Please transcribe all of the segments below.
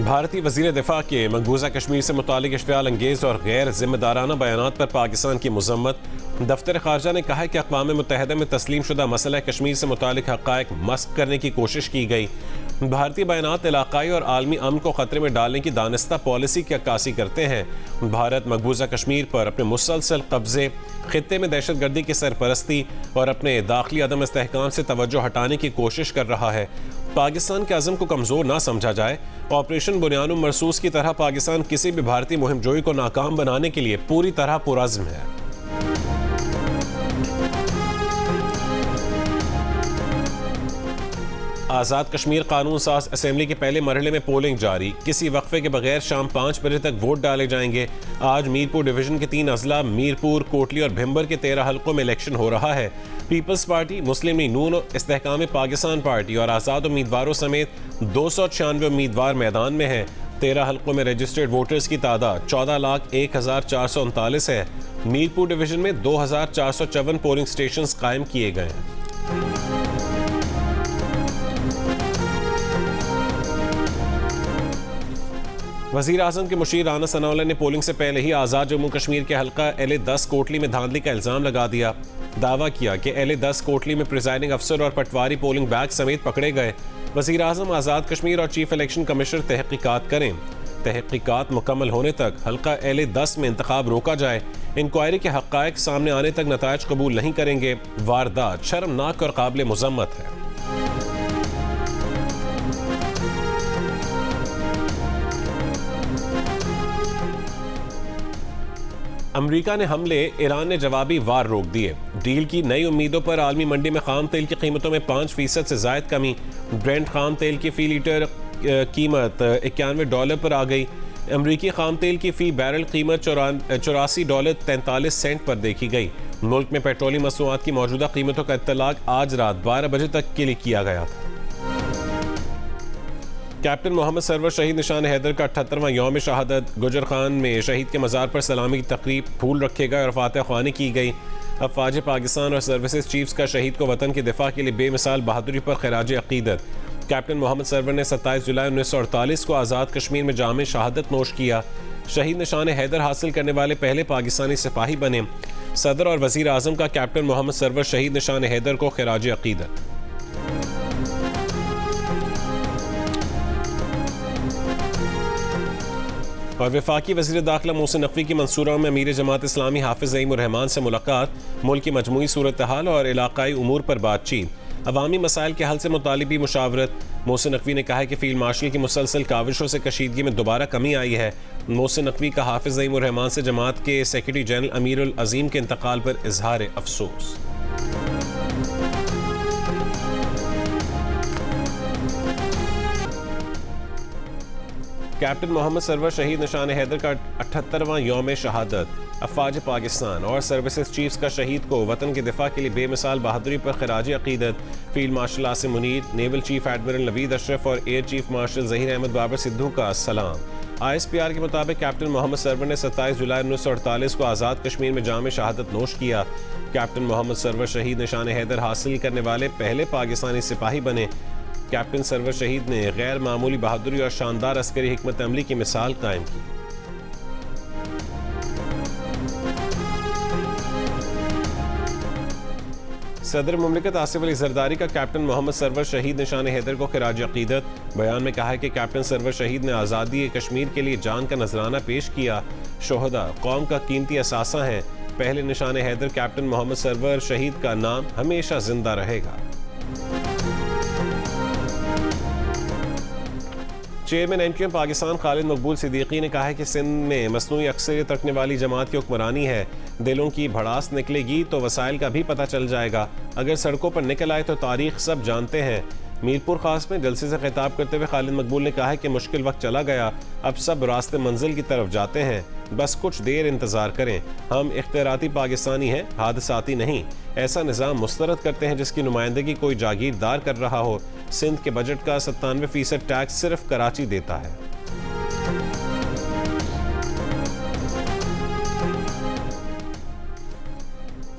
भारतीय वज़ीर दिफा के मकबूजा कश्मीर से मुतालिक इश्तियाल अंगेज़ और गैर जिम्मेदाराना बयानात पर पाकिस्तान की मज़म्मत। दफ्तर ख़ारजा ने कहा है कि अक़वाम मुत्तहिदा में तस्लीम शुदा मसला कश्मीर से मुतालिक हक़ाइक़ मस्क करने की कोशिश की गई। भारतीय बयानात इलाक़ाई और आलमी अमन को ख़तरे में डालने की दानिस्ता पॉलिसी की अक्कासी करते हैं। भारत मकबूजा कश्मीर पर अपने मुसलसल कब्ज़े, ख़ित्ते में दहशत गर्दी की सरपरस्ती और अपने दाखिली अदम इस्तेहकाम से तवज्जो हटाने की कोशिश कर रहा है। पाकिस्तान के अज़म को कमज़ोर ना समझा जाए। ऑपरेशन बुनियानुम मरसूस की तरह पाकिस्तान किसी भी भारतीय मुहिम जोई को नाकाम बनाने के लिए पूरी तरह पुरअज़्म है। आज़ाद कश्मीर कानून साज असेंबली के पहले मरहले में पोलिंग जारी। किसी वक्फे के बगैर शाम 5 बजे तक वोट डाले जाएंगे। आज मीरपुर डिवीजन के 3 अजला मीरपुर, कोटली और भिम्बर के 13 हल्कों में इलेक्शन हो रहा है। पीपल्स पार्टी, मुस्लिम लीग नून, इस्तेहकाम पाकिस्तान पार्टी और आज़ाद उम्मीदवारों समेत 296 उम्मीदवार मैदान में हैं। 13 हल्कों में रजिस्टर्ड वोटर्स की तादाद 14,01,439 है। मीरपुर डिवीजन में 2,454 पोलिंग स्टेशन कायम किए गए हैं। वज़ीर आज़म के मुशीर राना सनाउल्लाह ने पोलिंग से पहले ही आज़ाद जम्मू कश्मीर के हल्का LA-10 कोटली में धांधली का इल्ज़ाम लगा दिया। दावा किया कि LA-10 कोटली में प्रिजाइडिंग अफसर और पटवारी पोलिंग बैग समेत पकड़े गए। वज़ीर आज़म आज़ाद कश्मीर और चीफ इलेक्शन कमिश्नर तहकीकात करें। तहकीकात मुकम्मल होने तक हल्का LA-10 में इंतखाब रोका जाए। इंक्वायरी के हक़ाइक़ सामने आने तक नताइज कबूल नहीं करेंगे। वारदात शर्मनाक और काबिल मुज़म्मत है। अमरीका ने हमले, ईरान ने जवाबी वार रोक दिए। डील की नई उम्मीदों पर आलमी मंडी में खाम तेल की कीमतों में 5% से ज़ायद कमी। ब्रेंट खाम तेल की फ़ी लीटर कीमत $91 पर आ गई। अमरीकी खाम तेल की फ़ी बैरल कीमत $84.43 पर देखी गई। मुल्क में पेट्रोलियम मसनूआत की मौजूदा कीमतों का इत्तलाक आज रात 12 बजे तक के लिए किया गया था। कैप्टन मोहम्मद सरवर शहीद निशान हैदर का 78वां यौम शहादत। गुजर खान में शहीद के मज़ार पर सलामी की तकरीब, फूल रखे गए और फातिहा ख्वानी की गई। अफ़वाज पाकिस्तान और सर्विसेज चीफ्स का शहीद को वतन की दिफा के लिए बेमिसाल बहादुरी पर खिराज अक़ीदत। कैप्टन मोहम्मद सरवर ने 27 जुलाई 1948 को आज़ाद कश्मीर में जाम शहादत नोश किया। शहीद निशान हैदर हासिल करने वाले पहले पाकिस्तानी सिपाही बने। सदर और वज़ीर आज़म का कैप्टन मोहम्मद सरवर शहीद निशान हैदर को खिराज अक़ीदत। और वफाकी वज़ीर दाखिला मोहसिन नकवी की मंसूरा में अमीर जमात इस्लामी हाफिज़ ज़ईमुर रहमान से मुलाकात। मुल्क की मजमूई सूरत हाल और इलाकाई उमूर पर बातचीत। अवामी मसाइल के हल से मुतालिबी मुशावरत। मोहसिन नकवी ने कहा है कि फील्ड मार्शल की मुसलसल काविशों से कशीदगी में दोबारा कमी आई है। मोहसिन नकवी का हाफिज़ ज़ईमुर रहमान से जमात के सेक्रेटरी जनरल अमीरुल अज़ीम के इंतकाल पर इजहार अफसोस। कैप्टन मोहम्मद सरवर शहीद निशान हैदर का 78वां यौम शहादत। अफ़वाज पाकिस्तान और सर्विसेज चीफ्स का शहीद को वतन के दिफा के लिए बेमिसाल बहादुरी पर खिराज अक़ीदत। Field marshal Asim Munir, naval chief admiral Naveed Ashraf और air chief marshal Zaheer Ahmed Babar Sidhu का सलाम। ISPR के मुताबिक कैप्टन मोहम्मद सरवर ने 27 जुलाई 1948 को आज़ाद कश्मीर में जाम शहादत नोश किया। कैप्टन मोहम्मद सरवर शहीद निशान हैदर हासिल करने वाले पहले पाकिस्तानी सिपाही बने। कैप्टन सरवर शहीद ने गैर मामूली बहादुरी और शानदार अस्करी हिकमत अमली की मिसाल कायम की। सदर मुमलिकत आसिफ अली जरदारी का कैप्टन मोहम्मद सरवर शहीद निशान हैदर को खिराज अक़ीदत। बयान में कहा है कि कैप्टन सरवर शहीद ने आज़ादी कश्मीर के लिए जान का नजराना पेश किया। शोहदा कौम का कीमती असासा हैं। पहले निशान हैदर कैप्टन मोहम्मद सरवर शहीद का नाम हमेशा जिंदा रहेगा। चेयरमैन MQM पाकिस्तान खालिद मकबूल सिद्दीकी ने कहा है कि सिंध में मसनूई अक्सरियत रखने वाली जमात की हुक्मरानी है। दिलों की भड़ास निकलेगी तो वसाइल का भी पता चल जाएगा। अगर सड़कों पर निकल आए तो तारीख सब जानते हैं। मीरपुर खास में जलसे से खिताब करते हुए खालिद मकबूल ने कहा है कि मुश्किल वक्त चला गया, अब सब रास्ते मंजिल की तरफ जाते हैं, बस कुछ देर इंतजार करें। हम इख्तियाराती पाकिस्तानी हैं, हादसाती नहीं। ऐसा निज़ाम मुस्तरद करते हैं जिसकी नुमाइंदगी कोई जागीरदार कर रहा हो। सिंध के बजट का 97% टैक्स सिर्फ कराची देता है।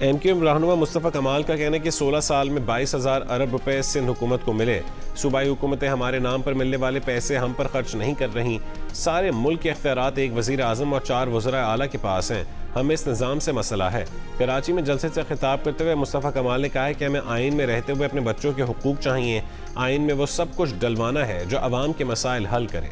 MQM रहनुमा मुस्तफ़ा कमाल का कहना है कि 16 साल में 22,000 अरब रुपए सिंध हुकूमत को मिले। सूबाई हुकूमतें हमारे नाम पर मिलने वाले पैसे हम पर खर्च नहीं कर रही। सारे मुल्क के इख्तियारात एक वज़ीर आज़म और 4 वज़रा आला के पास हैं। हमें इस निज़ाम से मसला है। कराची में जलसे से खिताब करते हुए मुस्तफ़ा कमाल ने कहा है कि हमें आइन में रहते हुए अपने बच्चों के हुकूक चाहिए। आइन में वो सब कुछ डलवाना है जो अवाम के मसाइल हल करे।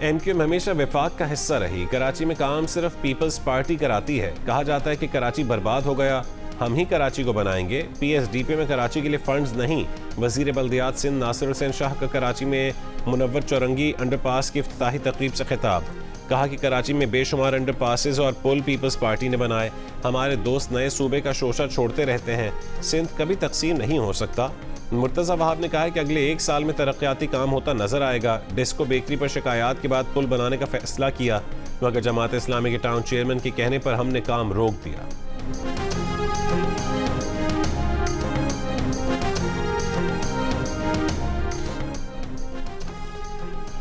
MQM हमेशा विफाक का हिस्सा रही। कराची में काम सिर्फ पीपल्स पार्टी कराती है। कहा जाता है कि कराची बर्बाद हो गया, हम ही कराची को बनाएंगे। PSDP में कराची के लिए फंड्स नहीं। वजीर बल्दियात सिंध नासिर हुसैन शाह का कराची में मुनव्वर चौरंगी अंडरपास की इफ्तिताही तकरीब से खिताब। कहा कि कराची में बेशुमार अंडरपासेस और पुल पीपल्स पार्टी ने बनाए। हमारे दोस्त नए सूबे का शोशा छोड़ते रहते हैं। सिंध कभी तकसीम नहीं हो सकता। मुर्तज़ा वहाब ने कहा है कि अगले 1 साल में तरक्याती काम होता नजर आएगा। डिस्को बेकरी पर शिकायत के बाद पुल बनाने का फैसला किया, मगर जमात इस्लामी के टाउन चेयरमैन के कहने पर हमने काम रोक दिया।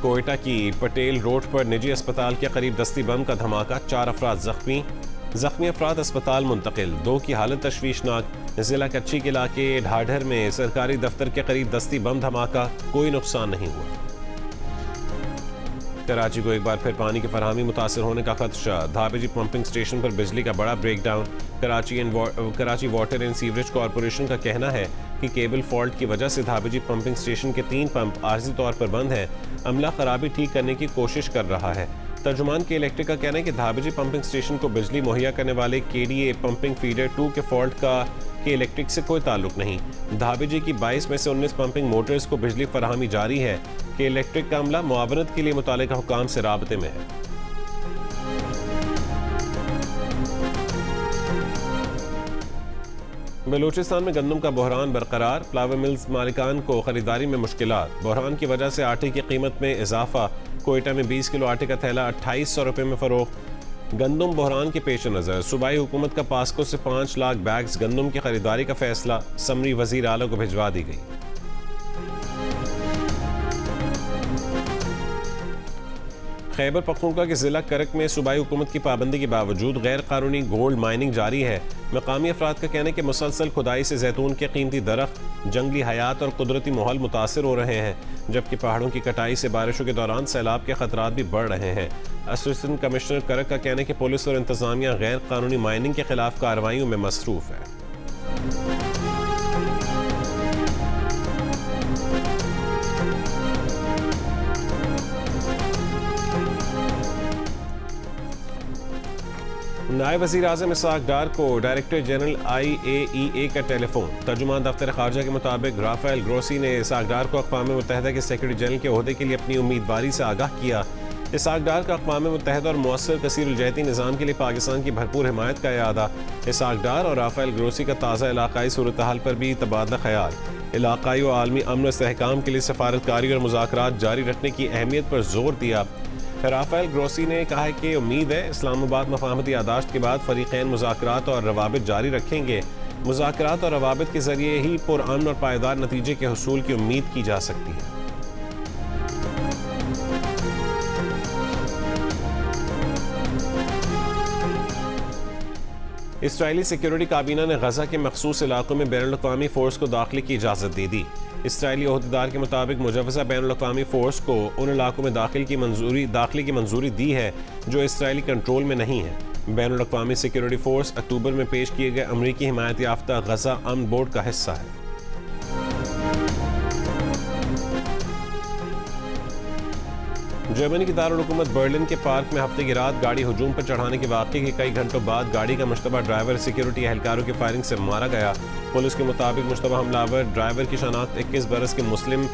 कोयटा की पटेल रोड पर निजी अस्पताल के करीब दस्ती बम का धमाका, 4 अफराद जख्मी अफराद अस्पताल मुंतकिल। 2 की हालत तशवीशनाक। जिला कच्ची के इलाके ढाढर में सरकारी दफ्तर के करीब दस्ती बम धमाका, कोई नुकसान नहीं हुआ। कराची को एक बार फिर पानी की फराहमी मुतासर होने का खदशा। धाबेजी पंपिंग स्टेशन पर बिजली का बड़ा breakdown. Karachi water and sewerage corporation का कहना है कि केबल फॉल्ट की वजह से धाबेजी पंपिंग स्टेशन के 3 पंप आर्जी तौर पर बंद हैं। अमला खराबी ठीक करने की कोशिश कर रहा है। तर्जुमान के इलेक्ट्रिक का कहना है कि धाबेजी पंपिंग स्टेशन को बिजली मुहैया करने वाले KDA पंपिंग फीडर 2 के फॉल्ट के इलेक्ट्रिक से कोई ताल्लुक नहीं। धाबेजी की 22 में से 19 पंपिंग मोटर्स को बिजली फराहमी जारी है कि इलेक्ट्रिक का अमला मुआवनत के लिए मुतालिका हुकाम से राबते में है। बलूचिस्तान में गंदम का बहरान बरकरार। फ्लावर मिल्स मालिकान को खरीदारी में मुश्किलात। बहरान की वजह से आटे की कीमत में इजाफा। कोयटा में 20 किलो आटे का थैला 2800 रुपये में फरोख्त। गंदम बहरान के पेश नज़र सूबाई हुकूमत का पास्को से 5 लाख बैग्स गंदम की खरीदारी का फैसला। समरी वजीर आला को भिजवा दी गई। खैबर पख्तूनख्वा के जिला करक में सूबाई हुकूमत की पाबंदी के बावजूद गैर कानूनी गोल्ड माइनिंग जारी है। मकामी अफराद का कहना है कि मुसलसल खुदाई से जैतून के कीमती दरख्त, जंगली हयात और कुदरती माहौल मुतासर हो रहे हैं, जबकि पहाड़ों की कटाई से बारिशों के दौरान सैलाब के खतरात भी बढ़ रहे हैं। असिस्टेंट कमिश्नर करक का कहना है कि पुलिस और इंतजामिया गैर कानूनी माइनिंग के खिलाफ कार्रवाइयों में मसरूफ है। नायब वज़ीर आज़म इसहाक डार को डायरेक्टर जनरल IAEA का टेलीफोन। तर्जुमान दफ्तर खारजा के मुताबिक राफेल ग्रोसी ने इसहाक डार को अक़वाम मुत्तहिदा के सेक्रेटरी जनरल के ओहदे के लिए अपनी उम्मीदवारी से आगाह किया। इसहाक डार का अक़वाम मुत्तहिदा और मुअस्सर कसीरुल-जहती निज़ाम के लिए पाकिस्तान की भरपूर हिमायत का इरादा। इसहाक डार और राफेल ग्रोसी का ताज़ा इलाकाई सूरत हाल पर भी तबादला ख्याल। इलाकाई व आलमी अमन व इस्तेहकाम के लिए सफारतकारी और मुज़ाकरात जारी रखने की अहमियत पर जोर दिया। राफेल ग्रोसी ने कहा है कि उम्मीद है इस्लामाबाद मफाहमती यादाश्त के बाद फरीक़ैन मुज़ाकरात और रवाबित जारी रखेंगे। मुज़ाकरात और रवाबित के ज़रिए ही पुरअमन और पायदार नतीजे के हुसूल की उम्मीद की जा सकती है। इसराइली सिक्योरिटी काबीना ने गजा के मखसूस इलाकों में बैनुल-अक़वामी फ़ोर्स को दाखिले की इजाज़त दे दी। इसराइली ओहदेदार के मुताबिक मुजव्वज़ा बैनुल-अक़वामी फ़ोर्स को उन इलाकों में दाखिले की मंजूरी दी है जो इसराइली कंट्रोल में नहीं है। बैनुल-अक़वामी सिक्योरिटी फ़ोर्स अक्टूबर में पेश किए गए अमरीकी हिमायत याफ्ता गजा अमन बोर्ड का हिस्सा है। जर्मनी की दारुल हुकूमत बर्लिन के पार्क में हफ्ते की रात गाड़ी हुजूम पर चढ़ाने के वाक़े के कई घंटों बाद गाड़ी का मुश्तबा ड्राइवर सिक्योरिटी एहलकारों की फायरिंग से मारा गया। पुलिस के मुताबिक मुश्तबा हमलावर ड्राइवर की शनाख्त 21 बरस के मुस्लिम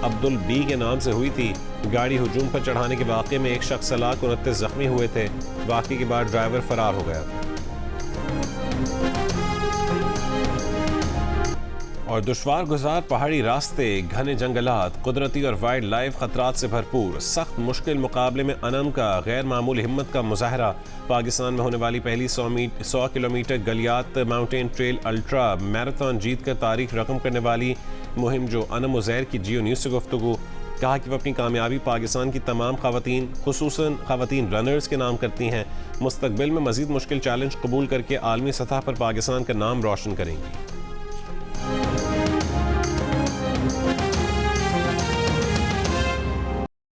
अब्दुल बी के नाम से हुई थी। गाड़ी हुजूम पर चढ़ाने के वाक़े में एक शख्स हलाक 29 जख्मी हुए थे। वाक़े के बाद ड्राइवर फरार हो गया था। और दुश्वार गुजार पहाड़ी रास्ते, घने जंगलात, कुदरती और वाइल्ड लाइफ खतरात से भरपूर सख्त मुश्किल मुकाबले में अनम का गैर मामूली हिम्मत का मुजाहरा। पाकिस्तान में होने वाली पहली 100 kilometre Galiyat mountain trail ultra marathon जीत कर तारीख रकम करने वाली मुहिम जो अनम उज़ैर की जियो न्यूज़ से गुफ्तगू। कहा कि वह अपनी कामयाबी पाकिस्तान की तमाम ख़वातीन खुसूसन ख़वातीन रनर्स के नाम करती हैं। मुस्तकबिल में मज़ीद मुश्किल चैलेंज कबूल करके आलमी सतह पर पाकिस्तान का नाम रोशन करेंगी।